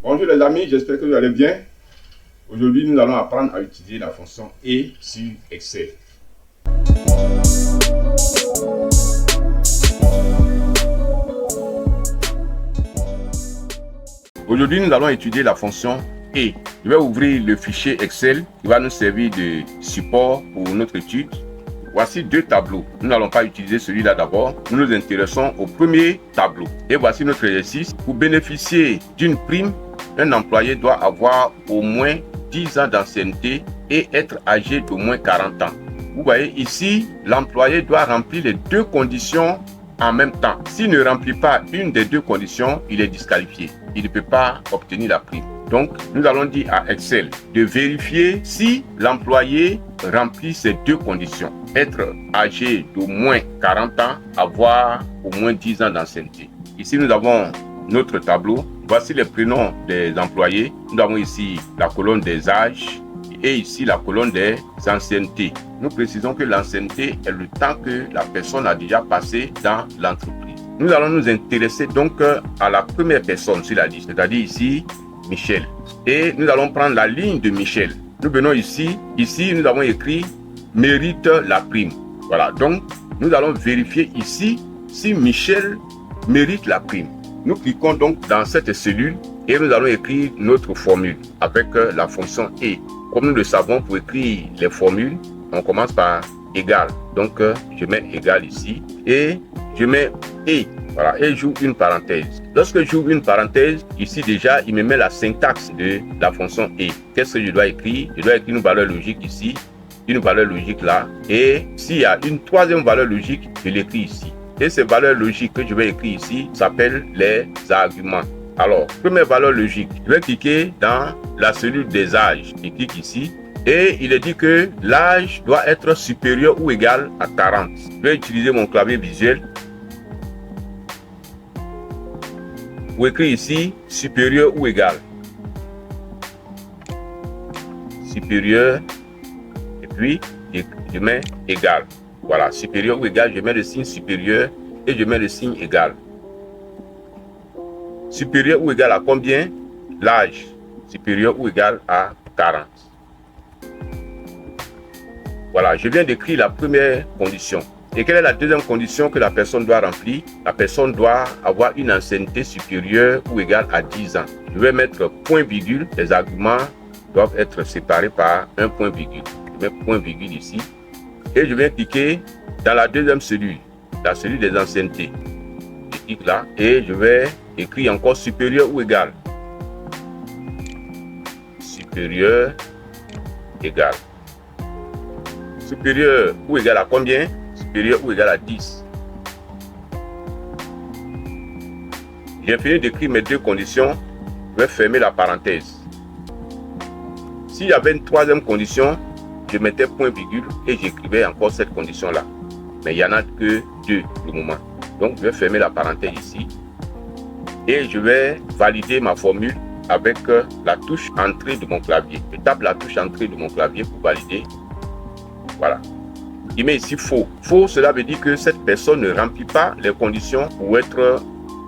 Bonjour les amis, j'espère que vous allez bien. Aujourd'hui, nous allons apprendre à utiliser la fonction et sur Excel. Aujourd'hui, nous allons étudier la fonction et. Je vais ouvrir le fichier Excel qui va nous servir de support pour notre étude. Voici deux tableaux. Nous n'allons pas utiliser celui-là d'abord. Nous nous intéressons au premier tableau. Et voici notre exercice. Pour bénéficier d'une prime, un employé doit avoir au moins 10 ans d'ancienneté et être âgé d'au moins 40 ans. Vous voyez ici, l'employé doit remplir les deux conditions en même temps. S'il ne remplit pas une des deux conditions, il est disqualifié. Il ne peut pas obtenir la prime. Donc, nous allons dire à Excel de vérifier si l'employé remplit ces deux conditions. Être âgé d'au moins 40 ans, avoir au moins 10 ans d'ancienneté. Ici, nous avons notre tableau. Voici les prénoms des employés. Nous avons ici la colonne des âges et ici la colonne des anciennetés. Nous précisons que l'ancienneté est le temps que la personne a déjà passé dans l'entreprise. Nous allons nous intéresser donc à la première personne sur la liste, c'est-à-dire ici Michel. Et nous allons prendre la ligne de Michel. Nous venons ici. Ici, nous avons écrit mérite la prime. Voilà, donc nous allons vérifier ici si Michel mérite la prime. Nous cliquons donc dans cette cellule et nous allons écrire notre formule avec la fonction et. Comme nous le savons, pour écrire les formules, on commence par égal. Donc, je mets égal ici et je mets et. Voilà, et j'ouvre une parenthèse. Lorsque j'ouvre une parenthèse, ici déjà, il me met la syntaxe de la fonction et. Qu'est-ce que je dois écrire? Je dois écrire une valeur logique ici, une valeur logique là. Et s'il y a une troisième valeur logique, je l'écris ici. Et ces valeurs logiques que je vais écrire ici s'appellent les arguments. Alors, première valeur logique, je vais cliquer dans la cellule des âges. Je clique ici et il est dit que l'âge doit être supérieur ou égal à 40. Je vais utiliser mon clavier visuel pour écrire ici supérieur ou égal. Supérieur et puis je mets égal. Voilà, supérieur ou égal, je mets le signe supérieur et je mets le signe égal. Supérieur ou égal à combien? L'âge. Supérieur ou égal à 40. Voilà, je viens d'écrire la première condition. Et quelle est la deuxième condition que la personne doit remplir? La personne doit avoir une ancienneté supérieure ou égale à 10 ans. Je vais mettre point virgule. Les arguments doivent être séparés par un point virgule. Je mets point virgule ici. Et je viens cliquer dans la deuxième cellule, la cellule des anciennetés. Je clique là et je vais écrire encore supérieur ou égal. Supérieur égal. Supérieur ou égal à combien? Supérieur ou égal à 10. J'ai fini d'écrire mes deux conditions. Je vais fermer la parenthèse. S'il y avait une troisième condition, je mettais point virgule et j'écrivais encore cette condition-là. Mais il n'y en a que deux pour le moment. Donc, je vais fermer la parenthèse ici. Et je vais valider ma formule avec la touche entrée de mon clavier. Je tape la touche entrée de mon clavier pour valider. Voilà. Il met ici faux. Faux, cela veut dire que cette personne ne remplit pas les conditions pour être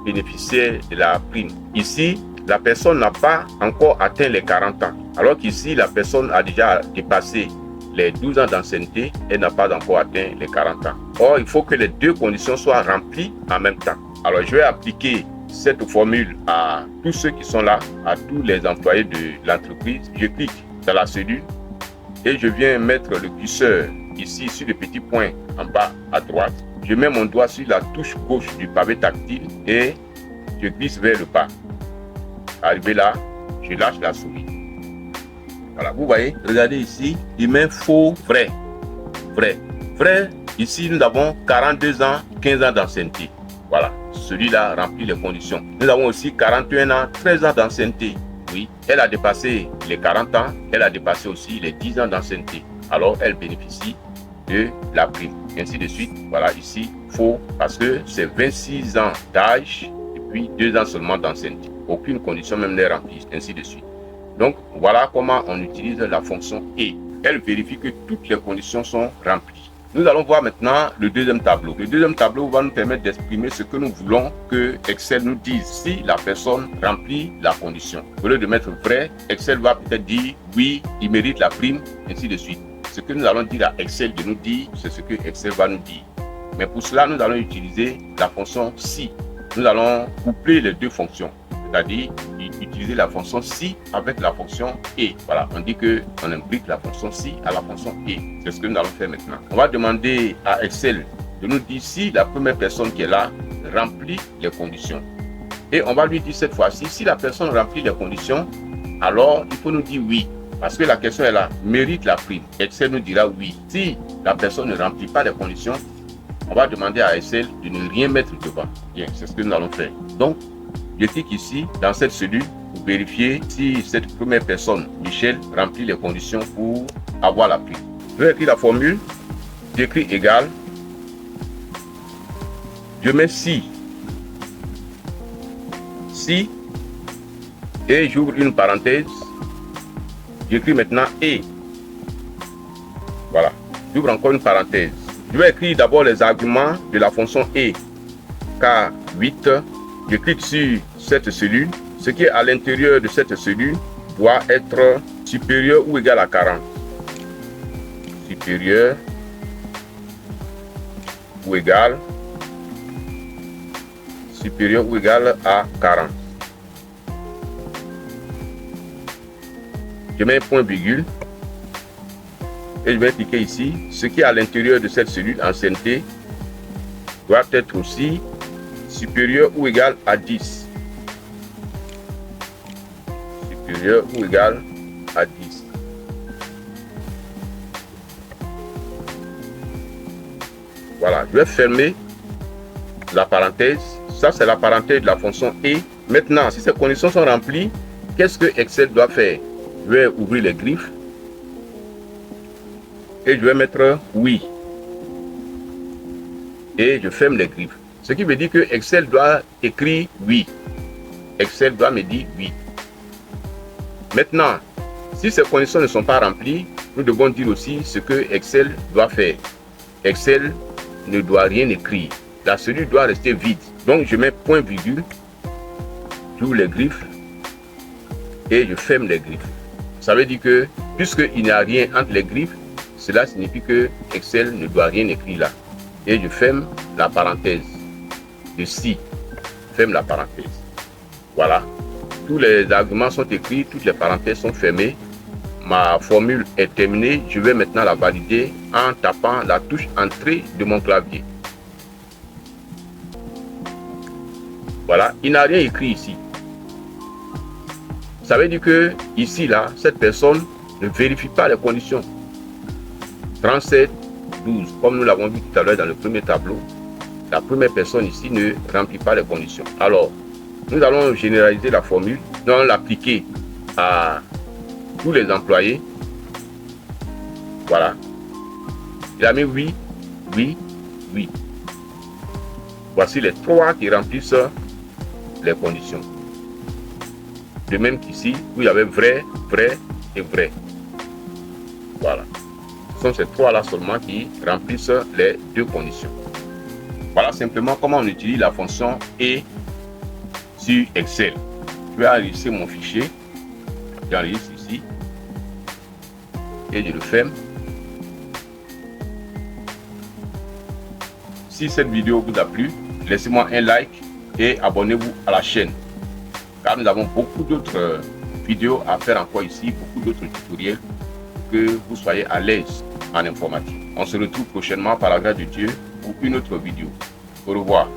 bénéficiaire de la prime. Ici, la personne n'a pas encore atteint les 40 ans. Alors qu'ici, la personne a déjà dépassé les 12 ans d'ancienneté, elle n'a pas encore atteint les 40 ans. Or, il faut que les deux conditions soient remplies en même temps. Alors, je vais appliquer cette formule à tous ceux qui sont là, à tous les employés de l'entreprise. Je clique dans la cellule et je viens mettre le curseur ici sur le petit point en bas à droite. Je mets mon doigt sur la touche gauche du pavé tactile et je glisse vers le bas. Arrivé là, je lâche la souris. Voilà, vous voyez, regardez ici, il met faux, vrai. Vrai. Vrai, ici nous avons 42 ans, 15 ans d'ancienneté. Voilà, celui-là remplit les conditions. Nous avons aussi 41 ans, 13 ans d'ancienneté. Oui, elle a dépassé les 40 ans, elle a dépassé aussi les 10 ans d'ancienneté. Alors, elle bénéficie de la prime. Ainsi de suite. Voilà, ici, faux, parce que c'est 26 ans d'âge et puis 2 ans seulement d'ancienneté. Aucune condition même n'est remplie, ainsi de suite. Donc, voilà comment on utilise la fonction et. Elle vérifie que toutes les conditions sont remplies. Nous allons voir maintenant le deuxième tableau. Le deuxième tableau va nous permettre d'exprimer ce que nous voulons que Excel nous dise si la personne remplit la condition. Au lieu de mettre vrai, Excel va peut-être dire oui, il mérite la prime, ainsi de suite. Ce que nous allons dire à Excel de nous dire, c'est ce que Excel va nous dire. Mais pour cela, nous allons utiliser la fonction si. Nous allons coupler les deux fonctions, c'est-à-dire utiliser la fonction si avec la fonction et. Voilà, on dit qu'on imbrique la fonction si à la fonction et. C'est ce que nous allons faire maintenant. On va demander à Excel de nous dire si la première personne qui est là remplit les conditions. Et on va lui dire cette fois-ci, si la personne remplit les conditions, alors il faut nous dire oui. Parce que la question est là, mérite la prime. Excel nous dira oui. Si la personne ne remplit pas les conditions, on va demander à Excel de ne rien mettre devant. Bien, c'est ce que nous allons faire. Donc, je clique ici, dans cette cellule, pour vérifier si cette première personne, Michel, remplit les conditions pour avoir la prime. Je vais écrire la formule, j'écris égal, je mets si, et j'ouvre une parenthèse, j'écris maintenant et. Voilà, j'ouvre encore une parenthèse. Je vais écrire d'abord les arguments de la fonction et. K8, je clique sur cette cellule. Ce qui est à l'intérieur de cette cellule doit être supérieur ou égal à 40. Supérieur ou égal à 40. Je mets un point virgule. Et je vais cliquer ici. Ce qui est à l'intérieur de cette cellule ancienneté doit être aussi supérieur ou égal à 10. Supérieur ou égal à 10. Voilà, je vais fermer la parenthèse. Ça, c'est la parenthèse de la fonction et. Maintenant, si ces conditions sont remplies, qu'est-ce que Excel doit faire? Je vais ouvrir les griffes. Et je vais mettre oui. Et je ferme les griffes. Ce qui veut dire que Excel doit écrire oui. Excel doit me dire oui. Maintenant, si ces conditions ne sont pas remplies, nous devons dire aussi ce que Excel doit faire. Excel ne doit rien écrire. La cellule doit rester vide. Donc je mets point virgule, j'ouvre les griffes et je ferme les griffes. Ça veut dire que puisqu'il n'y a rien entre les griffes, cela signifie que Excel ne doit rien écrire là. Et je ferme la parenthèse de si. Ferme la parenthèse. Voilà. Tous les arguments sont écrits, toutes les parenthèses sont fermées. Ma formule est terminée. Je vais maintenant la valider en tapant la touche entrée de mon clavier. Voilà. Il n'a rien écrit ici. Ça veut dire que ici, là, cette personne ne vérifie pas les conditions. 37, 12, comme nous l'avons vu tout à l'heure dans le premier tableau, la première personne ici ne remplit pas les conditions. Alors, nous allons généraliser la formule, nous allons l'appliquer à tous les employés. Voilà. Il a mis oui, oui, oui. Voici les trois qui remplissent les conditions. De même qu'ici, où il y avait vrai, vrai et vrai. Voilà. Ce sont ces trois-là seulement qui remplissent les deux conditions. Voilà simplement comment on utilise la fonction et sur Excel. Je vais enregistrer mon fichier. J'enregistre ici. Et je le ferme. Si cette vidéo vous a plu, laissez-moi un like et abonnez-vous à la chaîne. Car nous avons beaucoup d'autres vidéos à faire encore ici, beaucoup d'autres tutoriels pour que vous soyez à l'aise en informatique. On se retrouve prochainement par la grâce de Dieu pour une autre vidéo. Au revoir.